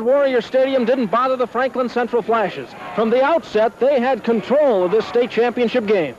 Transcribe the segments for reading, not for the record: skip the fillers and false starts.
at Warrior Stadium didn't bother the Franklin Central Flashes. From the outset, they had control of this state championship game.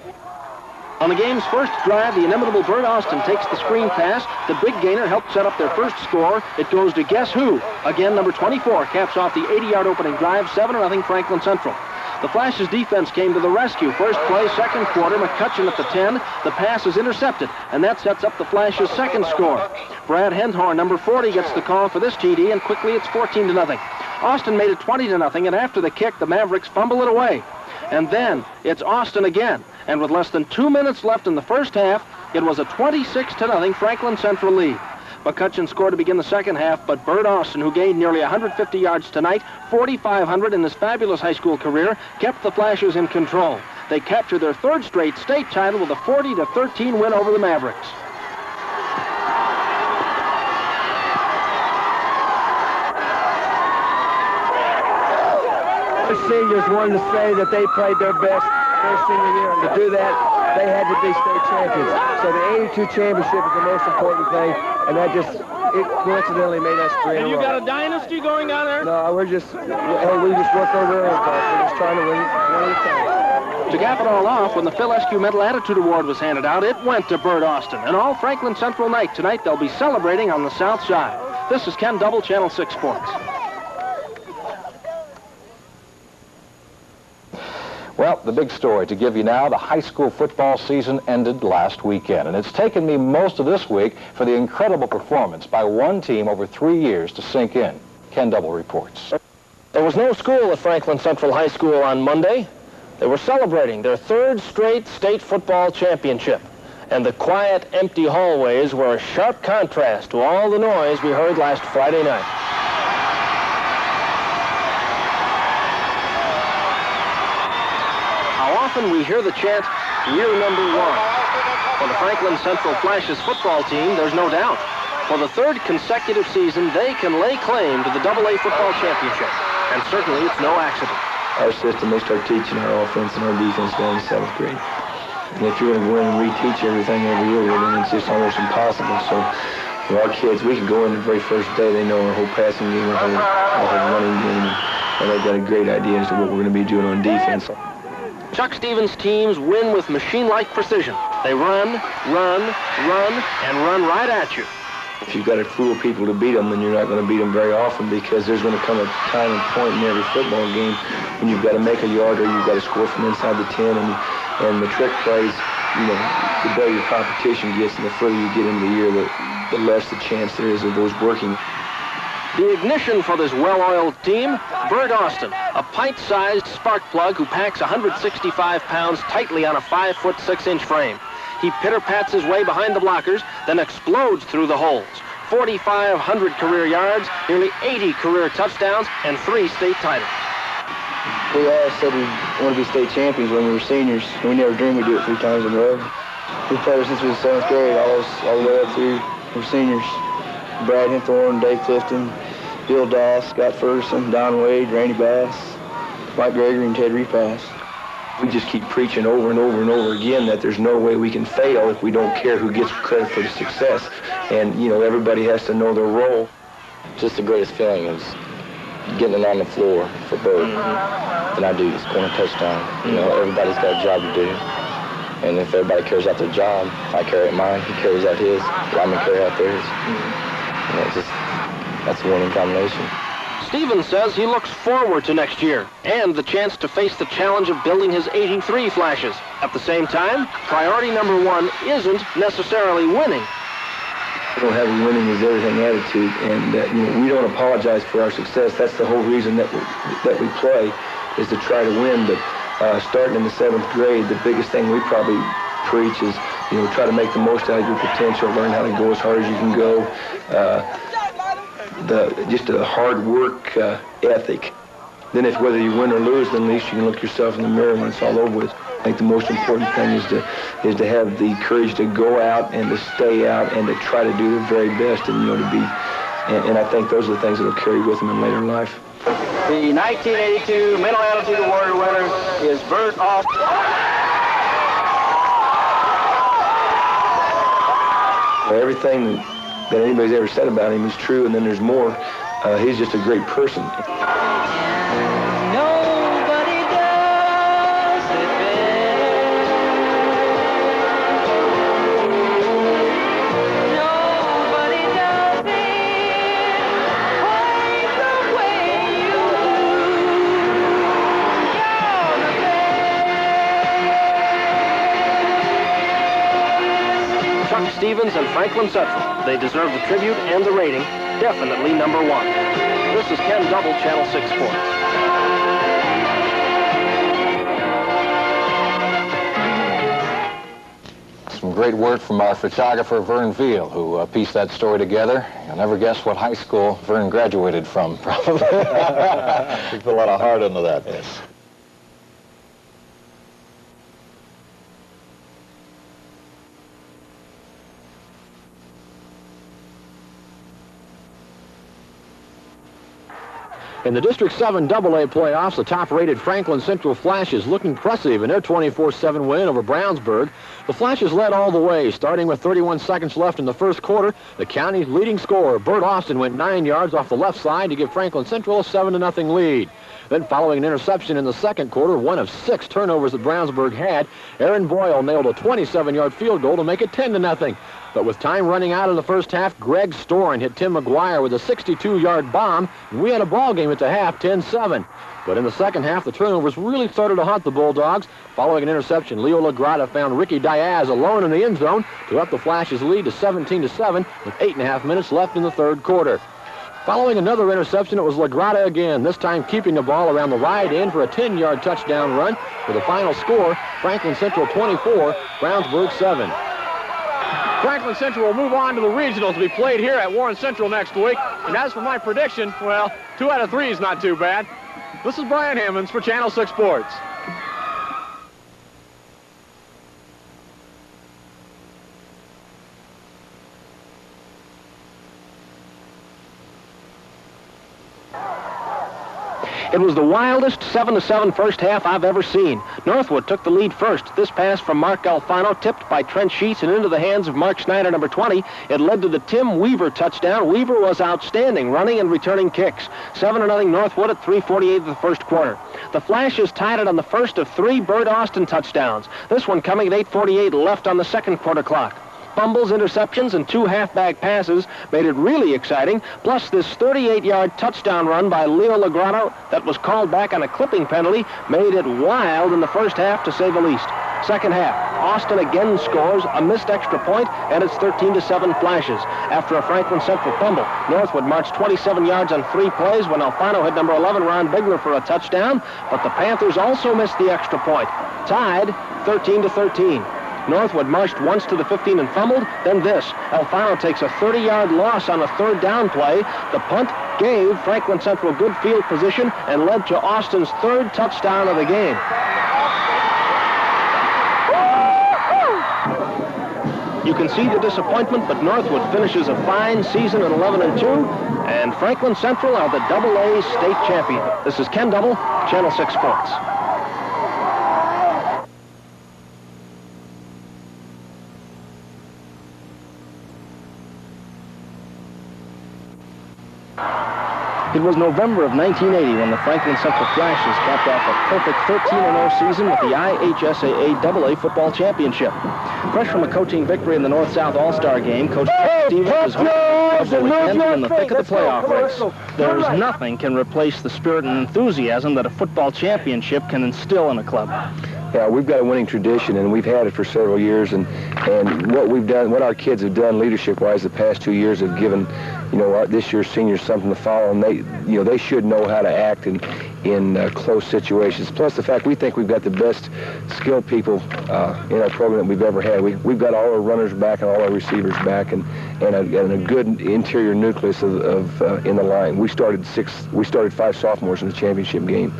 On the game's first drive, the inimitable Bert Austin takes the screen pass. The big gainer helped set up their first score. It goes to guess who? Again, number 24 caps off the 80-yard opening drive, 7-0 Franklin Central. The Flashes' defense came to the rescue. First play, second quarter, McCutcheon at the 10. The pass is intercepted, and that sets up the Flashes' second score. Brad Hendhorn, number 40, gets the call for this TD, and quickly it's 14-0. Austin made it 20-0, and after the kick, the Mavericks fumble it away. And then it's Austin again. And with less than 2 minutes left in the first half, it was a 26-0 Franklin Central lead. McCutcheon scored to begin the second half, but Bert Austin, who gained nearly 150 yards tonight, 4,500 in his fabulous high school career, kept the Flashes in control. They captured their third straight state title with a 40-13 win over the Mavericks. The seniors wanted to say that they played their best their senior year, and to do that, they had to be state champions. So the 82 championship is the most important thing, and that just, it coincidentally made us 3 in a row. And you got a dynasty going on there? No, we just work over there. We're just trying to win one at a time. To cap it all off, when the Phil Eskew Mental Attitude Award was handed out, it went to Bert Austin. And all Franklin Central night tonight, they'll be celebrating on the South Side. This is Ken Double, Channel 6 Sports. Well, the big story to give you now, the high school football season ended last weekend, and it's taken me most of this week for the incredible performance by one team over 3 years to sink in. Ken Double reports. There was no school at Franklin Central High School on Monday. They were celebrating their third straight state football championship, and the quiet, empty hallways were a sharp contrast to all the noise we heard last Friday night. Often we hear the chant, year number one. For the Franklin Central Flashes football team, there's no doubt. For the third consecutive season, they can lay claim to the AA football championship. And certainly it's no accident. Our system, they start teaching our offense and our defense down in 7th grade. And if you're going to go in and reteach everything every year, then it's just almost impossible. So for our kids, we can go in the very first day, they know our whole passing game, our whole running game, and they've got a great idea as to what we're going to be doing on defense. Chuck Stevens' teams win with machine-like precision. They run, and run right at you. If you've got to fool people to beat them, then you're not going to beat them very often, because there's going to come a time and point in every football game when you've got to make a yard or you've got to score from inside the 10, and the trick plays, you know, the better your competition gets and the further you get into the year, the less the chance there is of those working. The ignition for this well-oiled team, Bert Austin, a pint-sized spark plug who packs 165 pounds tightly on a 5'6" frame. He pitter-pats his way behind the blockers, then explodes through the holes. 4,500 career yards, nearly 80 career touchdowns, and 3 state titles. We all said we want to be state champions when we were seniors, and we never dreamed we'd do it 3 times in a row. We played since we were 7th grade, all the way up through we're seniors. Brad Henthorn, Dave Clifton, Bill Doss, Scott Ferguson, Don Wade, Randy Bass, Mike Gregory, and Ted Repass. We just keep preaching over and over and over again that there's no way we can fail if we don't care who gets credit for the success. And, you know, everybody has to know their role. Just the greatest feeling is getting it on the floor for Bert than I do scoring a touchdown. You know, everybody's got a job to do. And if everybody carries out their job, if I carry out mine, he carries out his, linemen carry out theirs. You know, that's a winning combination. Stevens says he looks forward to next year and the chance to face the challenge of building his 83 Flashes. At the same time, priority number one isn't necessarily winning. We don't have a winning is everything attitude, and you know, we don't apologize for our success. That's the whole reason that we play, is to try to win. But starting in the 7th grade, the biggest thing we probably preach is, you know, try to make the most out of your potential, learn how to go as hard as you can go. Just a hard work ethic. Then if whether you win or lose, then at least you can look yourself in the mirror when it's all over with. I think the most important thing is to have the courage to go out and to stay out and to try to do the very best, and, you know, to be, and I think those are the things that will carry with them in later life. The 1982 Mental Attitude Award winner is Bert Austin. Everything that anybody's ever said about him is true, and then there's more. He's just a great person. Chuck Stevens and Franklin Central. They deserve the tribute and the rating. Definitely number one. This is Ken Double, Channel 6 Sports. Some great work from our photographer, Vern Veal, who pieced that story together. You'll never guess what high school Vern graduated from, probably. He put a lot of heart into that. Yes. In the District 7 AA playoffs, the top-rated Franklin Central Flashes look impressive in their 24-7 win over Brownsburg. The Flashes led all the way, starting with 31 seconds left in the first quarter. The county's leading scorer, Bert Austin, went 9 yards off the left side to give Franklin Central a 7-0 lead. Then, following an interception in the second quarter, one of 6 turnovers that Brownsburg had, Aaron Boyle nailed a 27-yard field goal to make it 10-0. But with time running out in the first half, Greg Storin hit Tim McGuire with a 62-yard bomb, and we had a ball game at the half, 10-7. But in the second half, the turnovers really started to haunt the Bulldogs. Following an interception, Leo Lagrada found Ricky Diaz alone in the end zone to up the Flashes' lead to 17-7 with 8.5 minutes left in the third quarter. Following another interception, it was Lagrada again, this time keeping the ball around the right end for a 10-yard touchdown run. For the final score, Franklin Central 24, Brownsburg 7. Franklin Central will move on to the regionals to be played here at Warren Central next week. And as for my prediction, well, 2 out of 3 is not too bad. This is Brian Hammonds for Channel 6 Sports. It was the wildest 7-7 first half I've ever seen. Northwood took the lead first. This pass from Mark Alfano, tipped by Trent Sheets and into the hands of Mark Schneider, number 20. It led to the Tim Weaver touchdown. Weaver was outstanding, running and returning kicks. 7-0 Northwood at 3:48 of the first quarter. The Flashes tied it on the first of 3 Bert Austin touchdowns. This one coming at 8:48 left on the second quarter clock. Fumbles, interceptions, and 2 halfback passes made it really exciting, plus this 38-yard touchdown run by Leo Lagrado that was called back on a clipping penalty made it wild in the first half, to say the least. Second half, Austin again scores a missed extra point, and it's 13-7 Flashes. After a Franklin Central fumble, Northwood marched 27 yards on 3 plays when Alfano hit number 11, Ron Bigler, for a touchdown, but the Panthers also missed the extra point. Tied 13-13. Northwood marched once to the 15 and fumbled. Then this. Alfano takes a 30-yard loss on a third down play. The punt gave Franklin Central good field position and led to Austin's 3rd touchdown of the game. You can see the disappointment, but Northwood finishes a fine season at 11-2, and Franklin Central are the AA state champion. This is Ken Double, Channel 6 Sports. It was November of 1980 when the Franklin Central Flashes capped off a perfect 13-0 season with the IHSAA AA Football Championship. Fresh from a coaching victory in the North-South All-Star Game, Coach Stevens was in the thick of the playoff race. There's nothing can replace the spirit and enthusiasm that a football championship can instill in a club. Yeah, we've got a winning tradition, and we've had it for several years. And what we've done, what our kids have done leadership-wise the past 2 years have given, this year's seniors something to follow, and they should know how to act in close situations. Plus the fact we think we've got the best skilled people in our program that we've ever had. We've got all our runners back and all our receivers back, and a good interior nucleus of in the line. We started 5 sophomores in the championship game.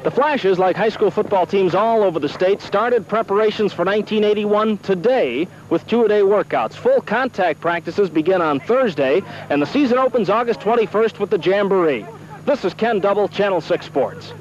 The Flashes, like high school football teams all over the state, started preparations for 1981 today with 2-a-day workouts. Full contact practices begin on Thursday, and the season opens August 21st with the Jamboree. This is Ken Double, Channel 6 Sports.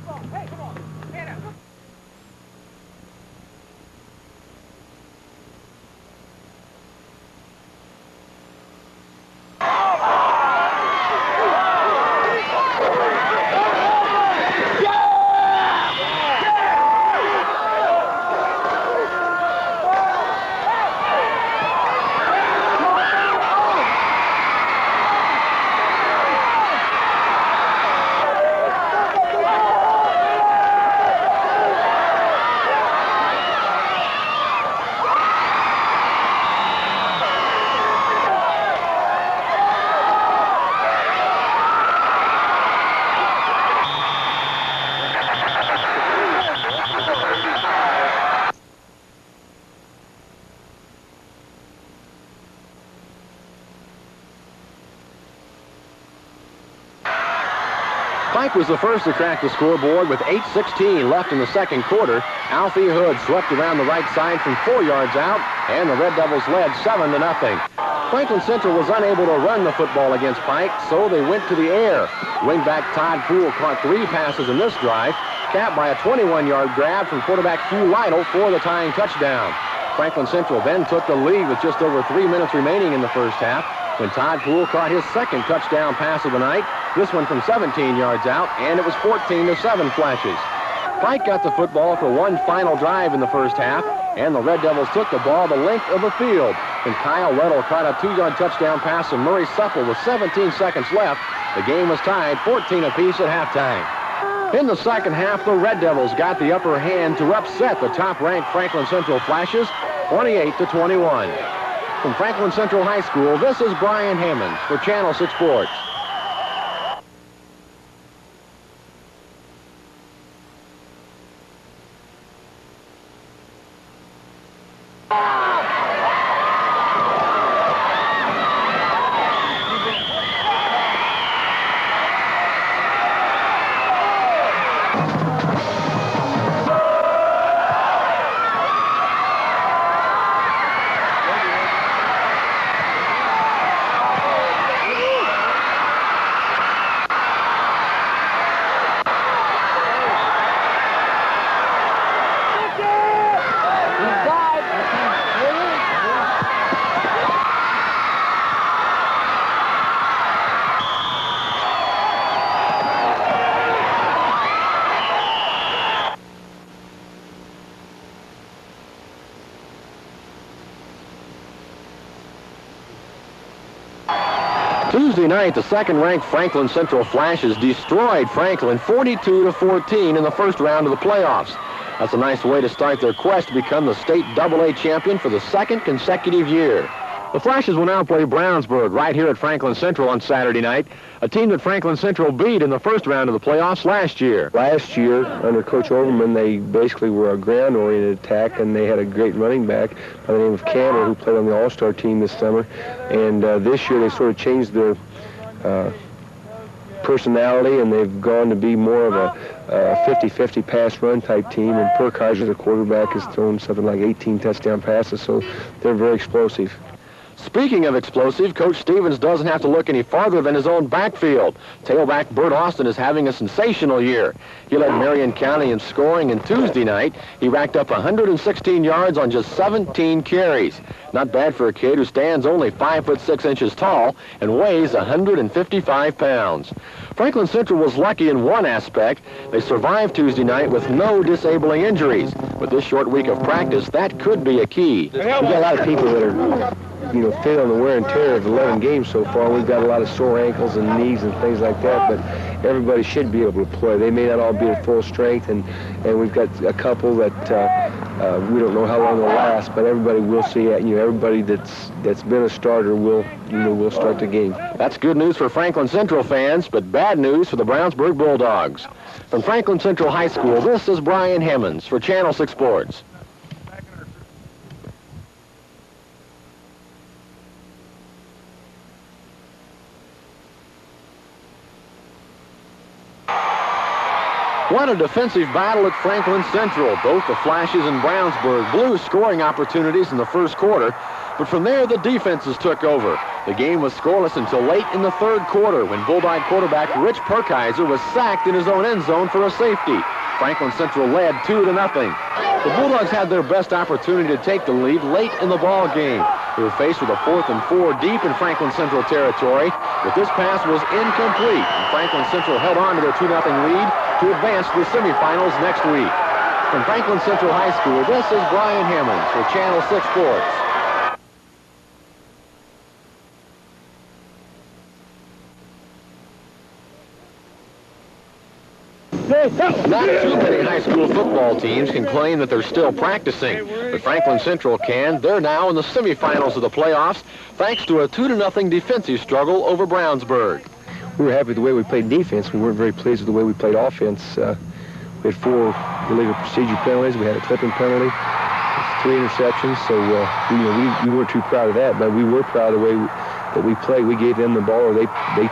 Pike was the first to crack the scoreboard with 8:16 left in the second quarter. Alfie Hood swept around the right side from 4 yards out, and the Red Devils led 7-0. Franklin Central was unable to run the football against Pike, so they went to the air. Wingback Todd Poole caught 3 passes in this drive, capped by a 21-yard grab from quarterback Hugh Lytle for the tying touchdown. Franklin Central then took the lead with just over 3 minutes remaining in the first half when Todd Poole caught his second touchdown pass of the night, this one from 17 yards out, and it was 14-7 Flashes. Pike got the football for one final drive in the first half, and the Red Devils took the ball the length of the field when Kyle Weddle caught a 2-yard touchdown pass from Murray Supple with 17 seconds left. The game was tied 14 apiece at halftime. In the second half, the Red Devils got the upper hand to upset the top-ranked Franklin Central Flashes, 28-21. From Franklin Central High School, this is Brian Hammonds for Channel 6 Sports. Tuesday night, the second-ranked Franklin Central Flashes destroyed Franklin 42-14 in the first round of the playoffs. That's a nice way to start their quest to become the state AA champion for the second consecutive year. The Flashes will now play Brownsburg right here at Franklin Central on Saturday night, a team that Franklin Central beat in the first round of the playoffs last year. Last year, under Coach Overman, they basically were a ground-oriented attack, and they had a great running back by the name of Campbell, who played on the All-Star team this summer. And this year, they sort of changed their personality, and they've gone to be more of a 50-50 pass-run type team, and Perkheiser, the quarterback, has thrown something like 18 touchdown passes, so they're very explosive. Speaking of explosive, Coach Stevens doesn't have to look any farther than his own backfield. Tailback Bert Austin is having a sensational year. He led Marion County in scoring, and Tuesday night, he racked up 116 yards on just 17 carries. Not bad for a kid who stands only 5'6" tall and weighs 155 pounds. Franklin Central was lucky in one aspect. They survived Tuesday night with no disabling injuries. With this short week of practice, that could be a key. We've got a lot of people that are fit on the wear and tear of 11 games so far. We've got a lot of sore ankles and knees and things like that, but everybody should be able to play. They may not all be at full strength, and we've got a couple that we don't know how long they'll last, but everybody will see it. Everybody that's been a starter will start the game. That's good news for Franklin Central fans, but bad news for the Brownsburg Bulldogs. From Franklin Central High School, this is Brian Hammonds for Channel 6 Sports. What a defensive battle at Franklin Central. Both the Flashes and Brownsburg blew scoring opportunities in the first quarter, but from there the defenses took over. The game was scoreless until late in the third quarter when Bulldog quarterback Rich Perkheiser was sacked in his own end zone for a safety. Franklin Central led 2-0. The Bulldogs had their best opportunity to take the lead late in the ball game. They were faced with a 4th and 4 deep in Franklin Central territory, but this pass was incomplete, and Franklin Central held on to their 2-0 lead to advance to the semifinals next week. From Franklin Central High School, this is Brian Hammonds for Channel 6 Sports. Not too many high school football teams can claim that they're still practicing, but Franklin Central can. They're now in the semifinals of the playoffs thanks to a 2-0 defensive struggle over Brownsburg. We were happy with the way we played defense. We weren't very pleased with the way we played offense. We had 4 illegal procedure penalties. We had a clipping penalty, 3 interceptions. So we weren't too proud of that, but we were proud of the way that we played. We gave them the ball, or they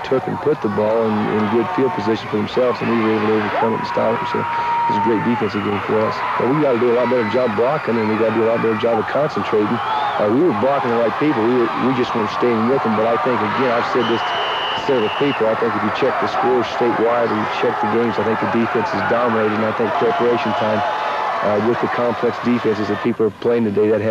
took and put the ball in good field position for themselves, and we were able to overcome it and stop it. So it was a great defensive game for us. But we got to do a lot better job blocking, and we got to do a lot better job of concentrating. We were blocking the right people. We just weren't staying with them. But I think, again, I've said this to several people, I think if you check the scores statewide and you check the games, I think the defense is dominating. And I think preparation time with the complex defenses that people are playing today, that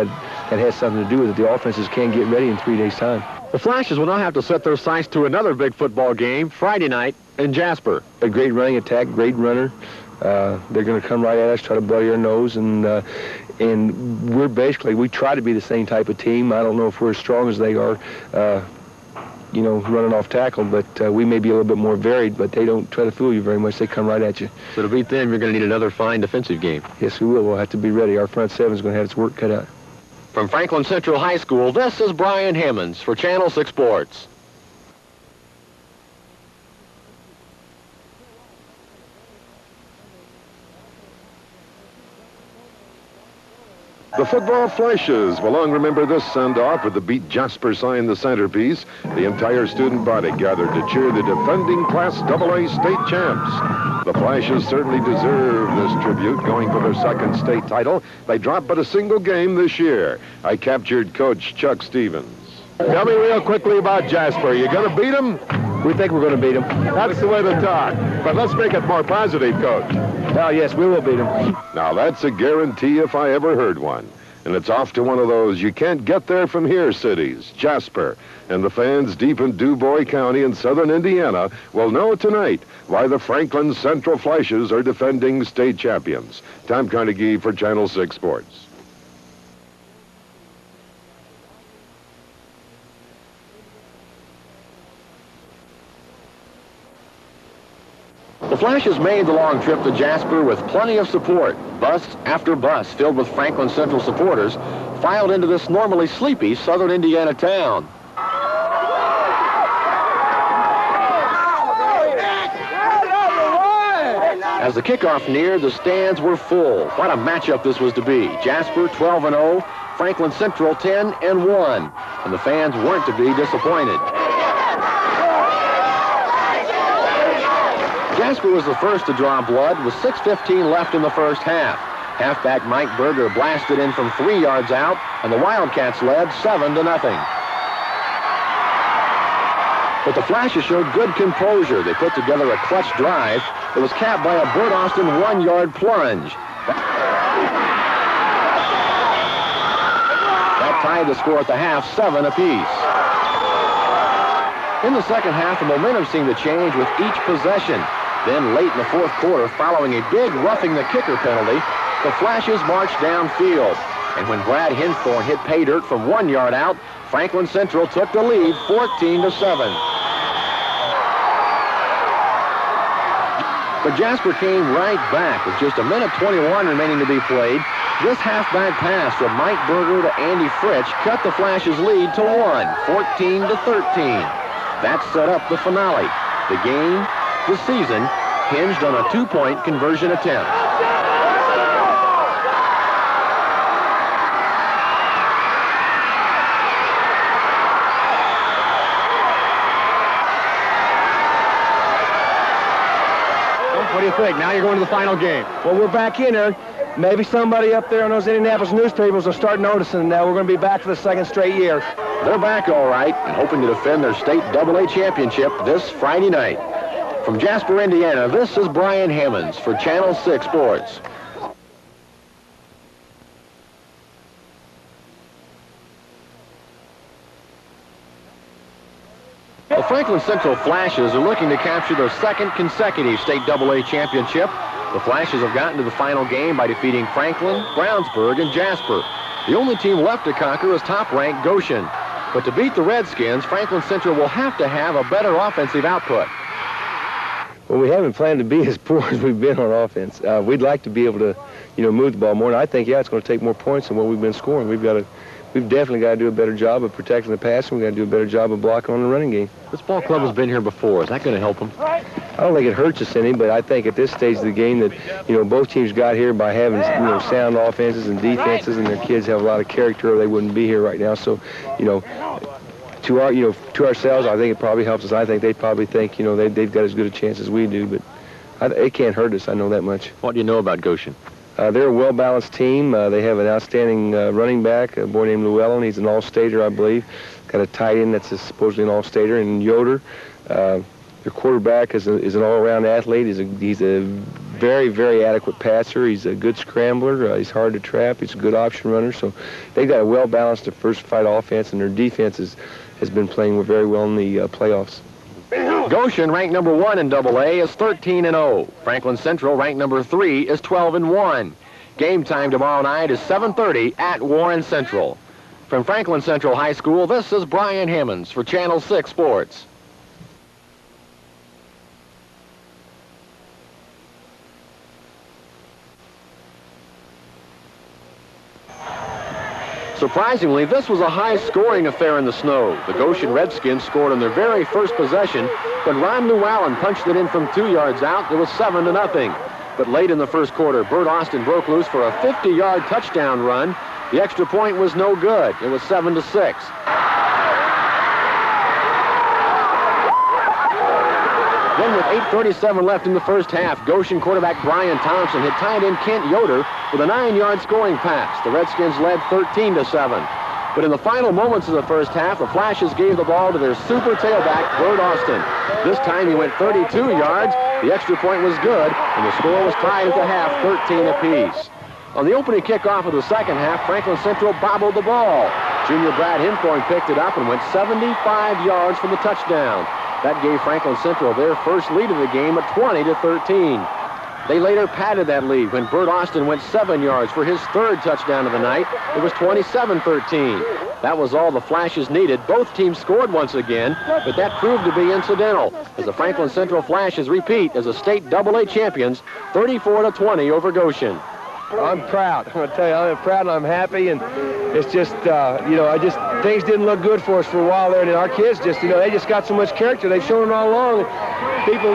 has something to do with it. The offenses can't get ready in 3 days' time. The Flashes will now have to set their sights to another big football game Friday night in Jasper. A great running attack, great runner. They're going to come right at us, try to bloody our nose, and we try to be the same type of team. I don't know if we're as strong as they are, running off tackle, but we may be a little bit more varied, but they don't try to fool you very much. They come right at you. So to beat them, you're going to need another fine defensive game. Yes, we will. We'll have to be ready. Our front seven is going to have its work cut out. From Franklin Central High School, this is Brian Hammonds for Channel 6 Sports. The football Flashes will long remember this send-off with the Beat Jasper sign the centerpiece. The entire student body gathered to cheer the defending Class AA state champs. The Flashes certainly deserve this tribute, going for their second state title. They dropped but a single game this year. I captured Coach Chuck Stevens. Tell me real quickly about Jasper. You going to beat them? We think we're going to beat them. That's the way to talk. But let's make it more positive, Coach. Oh, yes, we will beat them. Now, that's a guarantee if I ever heard one. And it's off to one of those you can't get there from here cities, Jasper. And the fans deep in DuBois County in southern Indiana will know tonight why the Franklin Central Flashes are defending state champions. Tom Carnegie for Channel 6 Sports. The Flashes made the long trip to Jasper with plenty of support. Bus after bus filled with Franklin Central supporters filed into this normally sleepy southern Indiana town. As the kickoff neared, the stands were full. What a matchup this was to be. Jasper 12-0, Franklin Central 10-1, and the fans weren't to be disappointed. Jasper was the first to draw blood with 6:15 left in the first half. Halfback Mike Berger blasted in from 3 yards out, and the Wildcats led 7-0. But the Flashes showed good composure. They put together a clutch drive that was capped by a Bert Austin 1-yard plunge. That tied the score at the half, 7 apiece. In the second half, the momentum seemed to change with each possession. Then late in the fourth quarter, following a big roughing the kicker penalty, the Flashes marched downfield. And when Brad Hinthorn hit pay dirt from 1 yard out, Franklin Central took the lead 14-7. But Jasper came right back with just 1:21 remaining to be played. This halfback pass from Mike Berger to Andy Fritsch cut the Flashes' lead to 1, 14-13. That set up the finale. The game, the season, hinged on a 2-point conversion attempt. What do you think? Now you're going to the final game. Well, we're back in there. Maybe somebody up there on those Indianapolis newspapers will start noticing that we're going to be back for the second straight year. They're back all right and hoping to defend their state AA championship this Friday night. From Jasper, Indiana, this is Brian Hammonds for Channel 6 Sports. The Franklin Central Flashes are looking to capture their second consecutive state AA championship. The Flashes have gotten to the final game by defeating Franklin, Brownsburg, and Jasper. The only team left to conquer is top-ranked Goshen. But to beat the Redskins, Franklin Central will have to have a better offensive output. Well, we haven't planned to be as poor as we've been on offense. We'd like to be able to, move the ball more. And I think, it's going to take more points than what we've been scoring. We've definitely got to do a better job of protecting the pass, and we've got to do a better job of blocking on the running game. This ball club has been here before. Is that going to help them? I don't think it hurts us any, but I think at this stage of the game that, both teams got here by having, sound offenses and defenses, and their kids have a lot of character or they wouldn't be here right now. So, 2 to our, to ourselves, I think it probably helps us. I think they probably think, they've got as good a chance as we do, but it can't hurt us. I know that much. What do you know about Goshen? They're a well-balanced team. They have an outstanding running back, a boy named Llewellyn. He's an all-stater, I believe. Got a tight end that's supposedly an all-stater, and Yoder. Their quarterback is an all-around athlete. He's a very, very adequate passer. He's a good scrambler. He's hard to trap. He's a good option runner. So they've got a well-balanced diversified offense, and their defense has been playing very well in the playoffs. Goshen, ranked number 1 in AA, is 13-0. Franklin Central, ranked number 3, is 12-1. Game time tomorrow night is 7:30 at Warren Central. From Franklin Central High School, this is Brian Hammonds for Channel 6 Sports. Surprisingly, this was a high-scoring affair in the snow. The Goshen Redskins scored on their very first possession, but Ron Llewellyn punched it in from 2 yards out. It was 7-0. But late in the first quarter, Bert Austin broke loose for a 50-yard touchdown run. The extra point was no good. It was 7-6. Then with 8:37 left in the first half, Goshen quarterback Brian Thompson hit tight end Kent Yoder with a 9-yard scoring pass. The Redskins led 13-7. But in the final moments of the first half, the Flashes gave the ball to their super tailback, Bert Austin. This time he went 32 yards. The extra point was good, and the score was tied at the half, 13 apiece. On the opening kickoff of the second half, Franklin Central bobbled the ball. Junior Brad Hinthorn picked it up and went 75 yards for the touchdown. That gave Franklin Central their first lead of the game at 20-13. They later padded that lead when Bert Austin went 7 yards for his third touchdown of the night. It was 27-13. That was all the Flashes needed. Both teams scored once again, but that proved to be incidental as the Franklin Central Flashes repeat as the state AA champions, 34-20 over Goshen. I'm proud. I'm going to tell you, I'm proud and I'm happy, and it's just, things didn't look good for us for a while there, and our kids just, they just got so much character. They've shown it all along. People,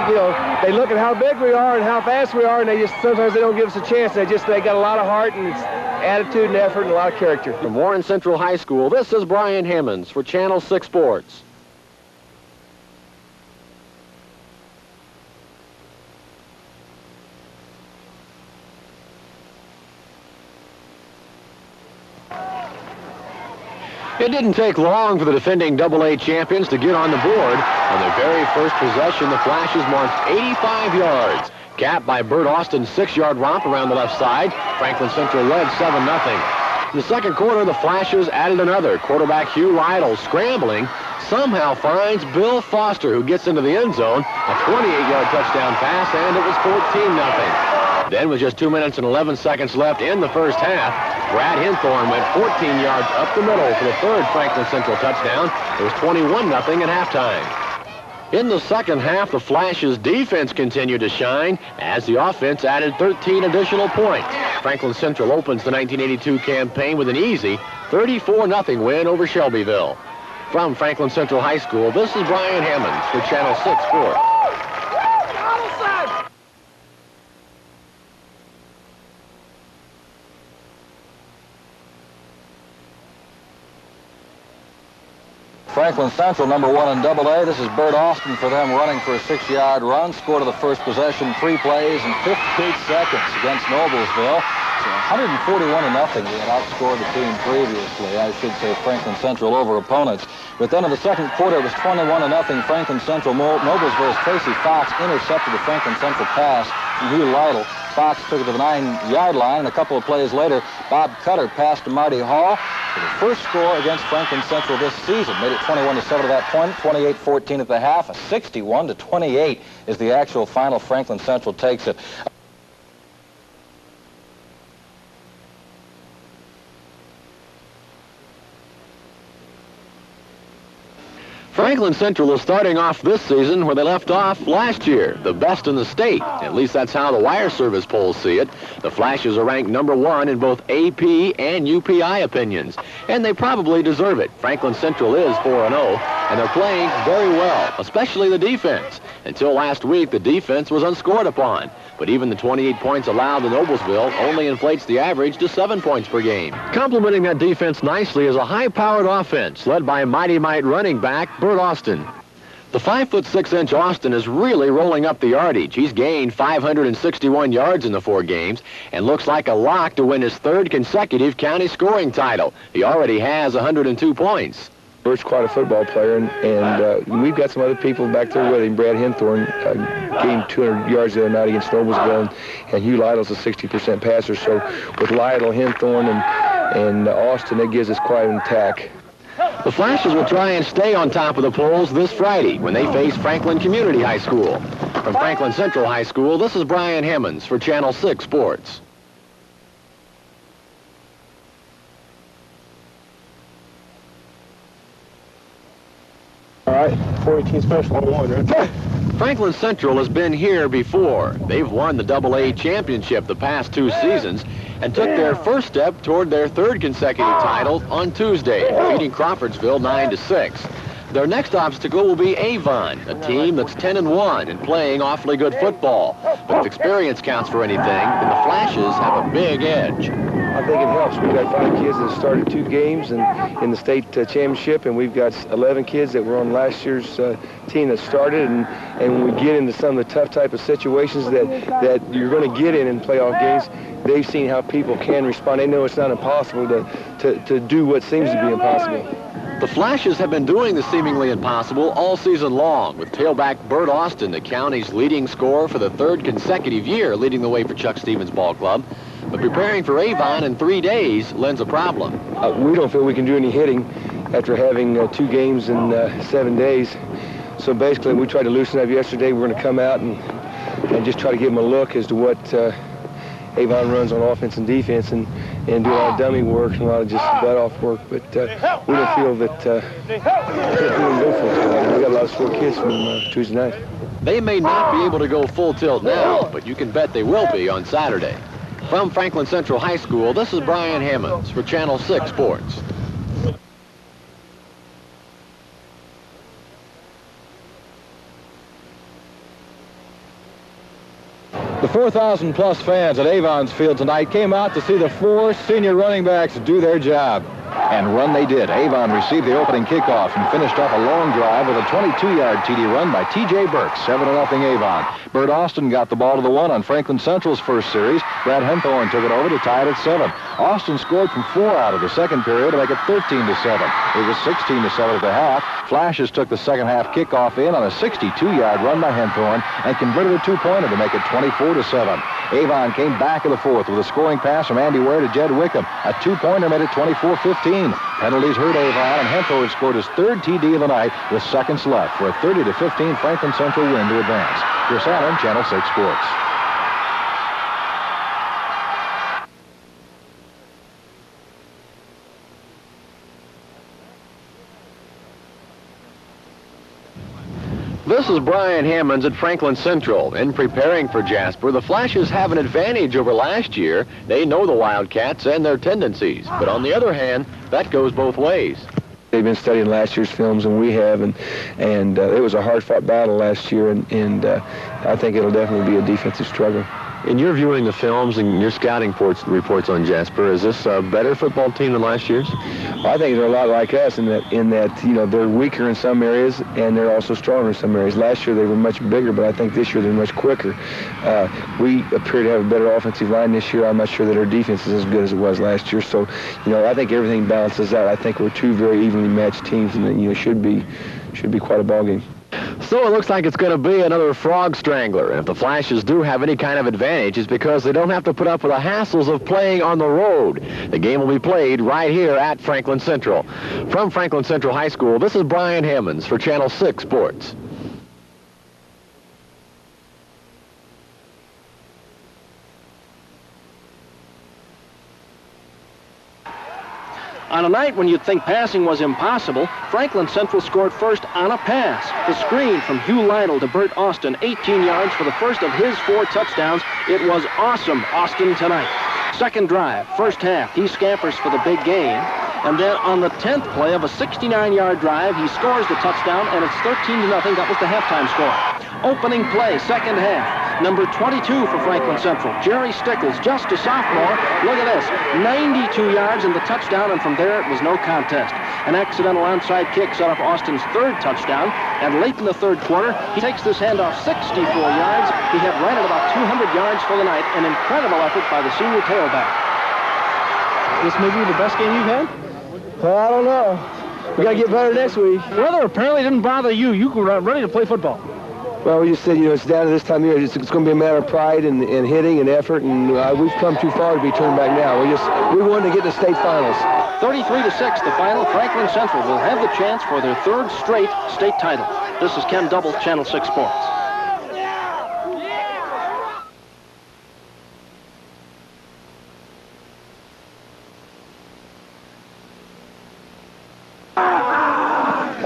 they look at how big we are and how fast we are, and sometimes they don't give us a chance. They got a lot of heart, and it's attitude and effort and a lot of character. From Warren Central High School, this is Brian Hammonds for Channel 6 Sports. It didn't take long for the defending AA champions to get on the board. On their very first possession, the Flashes marched 85 yards. Capped by Bert Austin's 6-yard romp around the left side, Franklin Central led 7-0. In the second quarter, the Flashes added another. Quarterback Hugh Lytle, scrambling, somehow finds Bill Foster, who gets into the end zone. A 28-yard touchdown pass, and it was 14-0. Then with just 2 minutes and 11 seconds left in the first half, Brad Hinthorn went 14 yards up the middle for the third Franklin Central touchdown. It was 21-0 at halftime. In the second half, the Flashes' defense continued to shine as the offense added 13 additional points. Franklin Central opens the 1982 campaign with an easy 34-0 win over Shelbyville. From Franklin Central High School, this is Brian Hammonds for Channel 6 Sports. Franklin Central, number 1 in AA. This is Bert Austin for them, running for a 6-yard run. Scored of the first possession, 3 plays in 58 seconds against Noblesville. So 141-0. We had outscored the team previously. I should say Franklin Central over opponents. But then in the second quarter, it was 21-0. Franklin Central. Noblesville's Tracy Fox intercepted the Franklin Central pass from Hugh Lytle. Fox took it to the 9-yard line, and a couple of plays later, Bob Cutter passed to Marty Hall for the first score against Franklin Central this season. Made it 21-7 at that point, 28-14 at the half. A 61-28 is the actual final. Franklin Central takes it. Franklin Central is starting off this season where they left off last year, the best in the state. At least that's how the wire service polls see it. The Flashes are ranked number 1 in both AP and UPI opinions, and they probably deserve it. Franklin Central is 4-0, and they're playing very well, especially the defense. Until last week, the defense was unscored upon. but even the 28 points allowed to Noblesville only inflates the average to 7 points per game. Complementing that defense nicely is a high-powered offense led by Mighty Might running back Bert Austin. The 5'6" Austin is really rolling up the yardage. He's gained 561 yards in the 4 games and looks like a lock to win his 3rd consecutive county scoring title. He already has 102 points. Bert's quite a football player, and we've got some other people back there with him. Brad Henthorne gained 200 yards the other night against Noblesville, and Hugh Lytle's a 60% passer. So with Lytle, Henthorne, and Austin, that gives us quite an attack. The Flashes will try and stay on top of the polls this Friday when they face Franklin Community High School. From Franklin Central High School, this is Brian Hemmons for Channel 6 Sports. All right, 418 special on 1, right? Franklin Central has been here before. They've won the AA championship the past 2 seasons and took their first step toward their 3rd consecutive title on Tuesday, beating Crawfordsville 9-6. Their next obstacle will be Avon, a team that's 10-1 and playing awfully good football. But if experience counts for anything, then the Flashes have a big edge. I think it helps. We've got 5 kids that started 2 games in the state championship, and we've got 11 kids that were on last year's team that started. And when we get into some of the tough type of situations that you're going to get in playoff games, they've seen how people can respond. They know it's not impossible to do what seems to be impossible. The Flashes have been doing the seemingly impossible all season long, with tailback Bert Austin, the county's leading scorer for the 3rd consecutive year, leading the way for Chuck Stevens Ball Club. But preparing for Avon in 3 days lends a problem. We don't feel we can do any hitting after having 2 games in 7 days. So basically, we tried to loosen up yesterday. We're going to come out and just try to give them a look as to what Avon runs on offense and defense, and do a lot of dummy work and a lot of just butt-off work. But we don't feel that we can go full tilt. We got a lot of sore kids from Tuesday night. They may not be able to go full tilt now, but you can bet they will be on Saturday. From Franklin Central High School, this is Brian Hemmons for Channel 6 Sports. The 4,000-plus fans at Avon's Field tonight came out to see the 4 senior running backs do their job. And run they did. Avon received the opening kickoff and finished off a long drive with a 22-yard TD run by T.J. Burke, 7-0 Avon. Bert Austin got the ball to the 1 on Franklin Central's first series. Brad Henthorne took it over to tie it at 7. Austin scored from 4 out of the second period to make it 13-7. It was 16-7 at the half. Flashes took the second half kickoff in on a 62-yard run by Henthorne and converted a 2-pointer to make it 24-7. Avon came back in the 4th with a scoring pass from Andy Ware to Jed Wickham. A 2-pointer made it 24-15. Penalties hurt Avon, and Henthorne scored his 3rd TD of the night with seconds left for a 30-15 Franklin Central win to advance. Chris Allen, Channel 6 Sports. This is Brian Hemmons at Franklin Central. In preparing for Jasper, the Flashes have an advantage over last year. They know the Wildcats and their tendencies. But on the other hand, that goes both ways. They've been studying last year's films, and we have, and it was a hard-fought battle last year, and I think it'll definitely be a defensive struggle. In your viewing the films and your scouting reports on Jasper, is this a better football team than last year's? I think they're a lot like us in that they're weaker in some areas and they're also stronger in some areas. Last year they were much bigger, but I think this year they're much quicker. We appear to have a better offensive line this year. I'm not sure that our defense is as good as it was last year. So, I think everything balances out. I think we're 2 very evenly matched teams, and it should be quite a ball game. So it looks like it's going to be another frog strangler. And if the Flashes do have any kind of advantage, it's because they don't have to put up with the hassles of playing on the road. The game will be played right here at Franklin Central. From Franklin Central High School, this is Brian Hemmons for Channel 6 Sports. On a night when you'd think passing was impossible, Franklin Central scored first on a pass. The screen from Hugh Lytle to Bert Austin, 18 yards for the first of his 4 touchdowns. It was awesome, Austin, tonight. Second drive, first half, he scampers for the big gain. And then on the 10th play of a 69-yard drive, he scores the touchdown, and it's 13-0. That was the halftime score. Opening play, second half. Number 22 for Franklin Central, Jerry Stickles, just a sophomore. Look at this, 92 yards and the touchdown, and from there it was no contest. An accidental onside kick set up Austin's third touchdown, and late in the third quarter, he takes this handoff 64 yards. He had right at about 200 yards for the night. An incredible effort by the senior tailback. This may be the best game you've had? Well, I don't know. We got to get better next week. Weather apparently didn't bother you. You were ready to play football. Well, we just said, it's down to this time of year. It's going to be a matter of pride and hitting and effort, and we've come too far to be turned back now. We wanted to get to state finals. 33-6, the final. Franklin Central will have the chance for their third straight state title. This is Ken Double, Channel 6 Sports.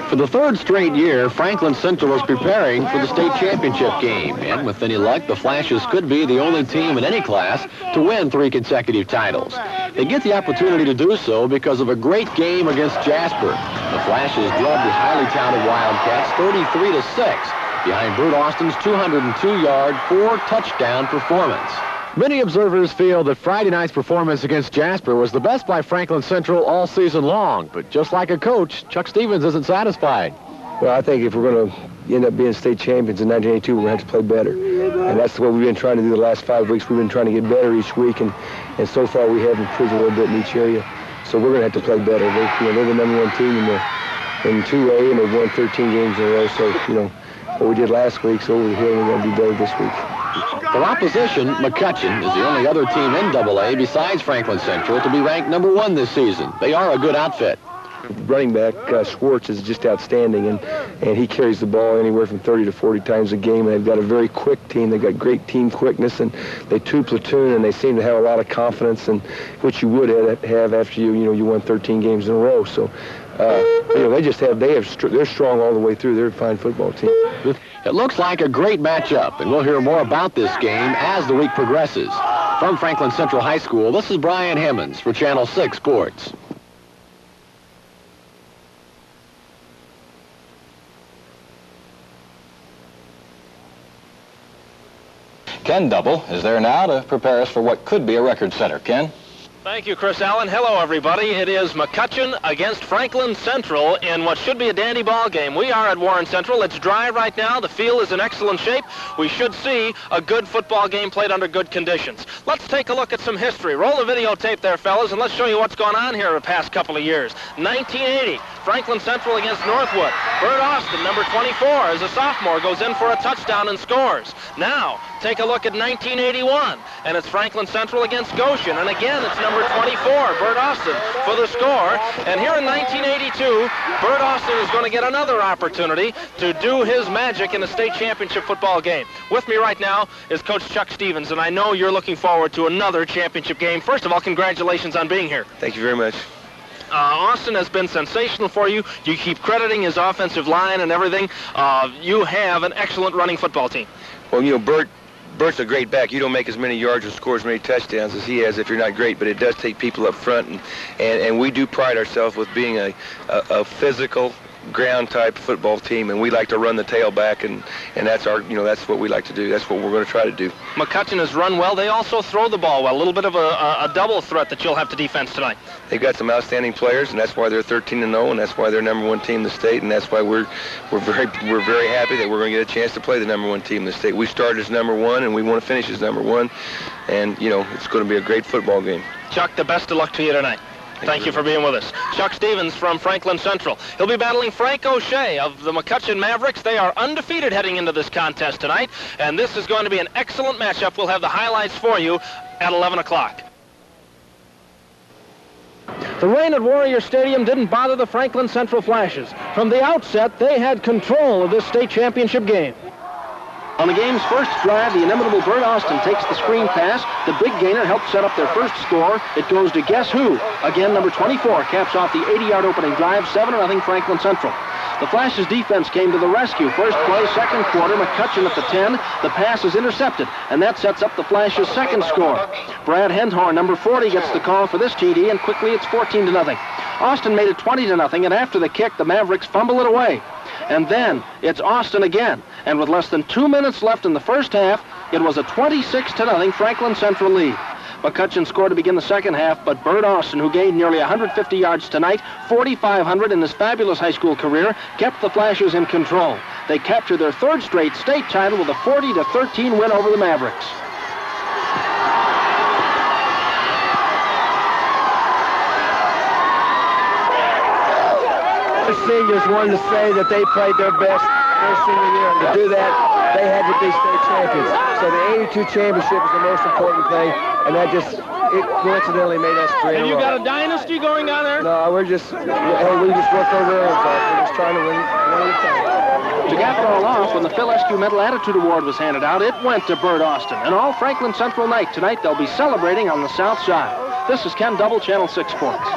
For the third straight year, Franklin Central is preparing for the state championship game. And with any luck, the Flashes could be the only team in any class to win 3 consecutive titles. They get the opportunity to do so because of a great game against Jasper. The Flashes drubbed the highly talented Wildcats 33-6 behind Bert Austin's 202-yard, 4-touchdown performance. Many observers feel that Friday night's performance against Jasper was the best by Franklin Central all season long. But just like a coach, Chuck Stevens isn't satisfied. Well, I think if we're going to end up being state champions in 1982, we're going to have to play better. And that's what we've been trying to do the last 5 weeks. We've been trying to get better each week, and so far we have improved a little bit in each area. So we're going to have to play better. They're the number 1 team in 2A, and they've won 13 games in a row. So, what we did last week's over the hill, we're going to do better this week. For opposition, McCutcheon is the only other team in AA besides Franklin Central to be ranked number 1 this season. They are a good outfit. Running back Schwartz is just outstanding, and he carries the ball anywhere from 30 to 40 times a game. And they've got a very quick team. They've got great team quickness, and they 2-platoon, and they seem to have a lot of confidence, and which you would have after you won 13 games in a row. So they're strong all the way through. They're a fine football team. It looks like a great matchup, and we'll hear more about this game as the week progresses. From Franklin Central High School, this is Brian Hemmons for Channel 6 Sports. Ken Double is there now to prepare us for what could be a record setter. Ken? Thank you, Chris Allen. Hello, everybody. It is McCutcheon against Franklin Central in what should be a dandy ball game. We are at Warren Central. It's dry right now. The field is in excellent shape. We should see a good football game played under good conditions. Let's take a look at some history. Roll the videotape there, fellas, and let's show you what's gone on here the past couple of years. 1980, Franklin Central against Northwood. Bert Austin, number 24, as a sophomore, goes in for a touchdown and scores. Now, take a look at 1981, and it's Franklin Central against Goshen, and again, it's number 24, Bert Austin, for the score. And here in 1982, Bert Austin is going to get another opportunity to do his magic in a state championship football game. With me right now is Coach Chuck Stevens, and I know you're looking forward to another championship game. First of all, congratulations on being here. Thank you very much. Austin has been sensational for you. You keep crediting his offensive line and everything. You have an excellent running football team. Well, Bert's a great back. You don't make as many yards or score as many touchdowns as he has if you're not great, but it does take people up front, and we do pride ourselves with being a physical, ground-type football team, and we like to run the tailback, and that's that's what we like to do. That's what we're going to try to do. McCutcheon has run well. They also throw the ball well. A little bit of a double threat that you'll have to defense tonight. They've got some outstanding players, and that's why they're 13-0, and that's why they're number 1 team in the state, and that's why we're very happy that we're going to get a chance to play the number 1 team in the state. We started as number 1, and we want to finish as number 1, and it's going to be a great football game. Chuck, the best of luck to you tonight. Thank you for being with us. Chuck Stevens from Franklin Central. He'll be battling Frank O'Shea of the McCutcheon Mavericks. They are undefeated heading into this contest tonight, and this is going to be an excellent matchup. We'll have the highlights for you at 11 o'clock. The rain at Warrior Stadium didn't bother the Franklin Central Flashes. From the outset, they had control of this state championship game. On the game's first drive, the inimitable Bert Austin takes the screen pass. The big gainer helped set up their first score. It goes to guess who? Again, number 24 caps off the 80-yard opening drive, 7-0 Franklin Central. The Flashes' defense came to the rescue. First play, second quarter, McCutcheon at the 10. The pass is intercepted, and that sets up the Flashes' second score. Brad Hendhorn, number 40, gets the call for this TD, and quickly it's 14-0. Austin made it 20-0, and after the kick, the Mavericks fumble it away. And then it's Austin again. And with less than 2 minutes left in the first half, It was a 26-0 Franklin Central lead. McCutcheon scored to begin the second half, but Bert Austin, who gained nearly 150 yards tonight, 4,500 in his fabulous high school career, kept the Flashes in control. They captured their third straight state title with a 40-13 win over the Mavericks. The seniors wanted to say that they played their best their senior year, and to do that, they had to be state champions. So the 82 championship is the most important thing, and that just, it coincidentally made us 3 in a row. And you got a dynasty going on there? No, we just work our rails off. We're just trying to win one at a time. To cap it all off, when the Phil Eskew Mental Attitude Award was handed out, it went to Bert Austin. And all Franklin Central night tonight, they'll be celebrating on the south side. This is Ken Double, Channel 6 Sports.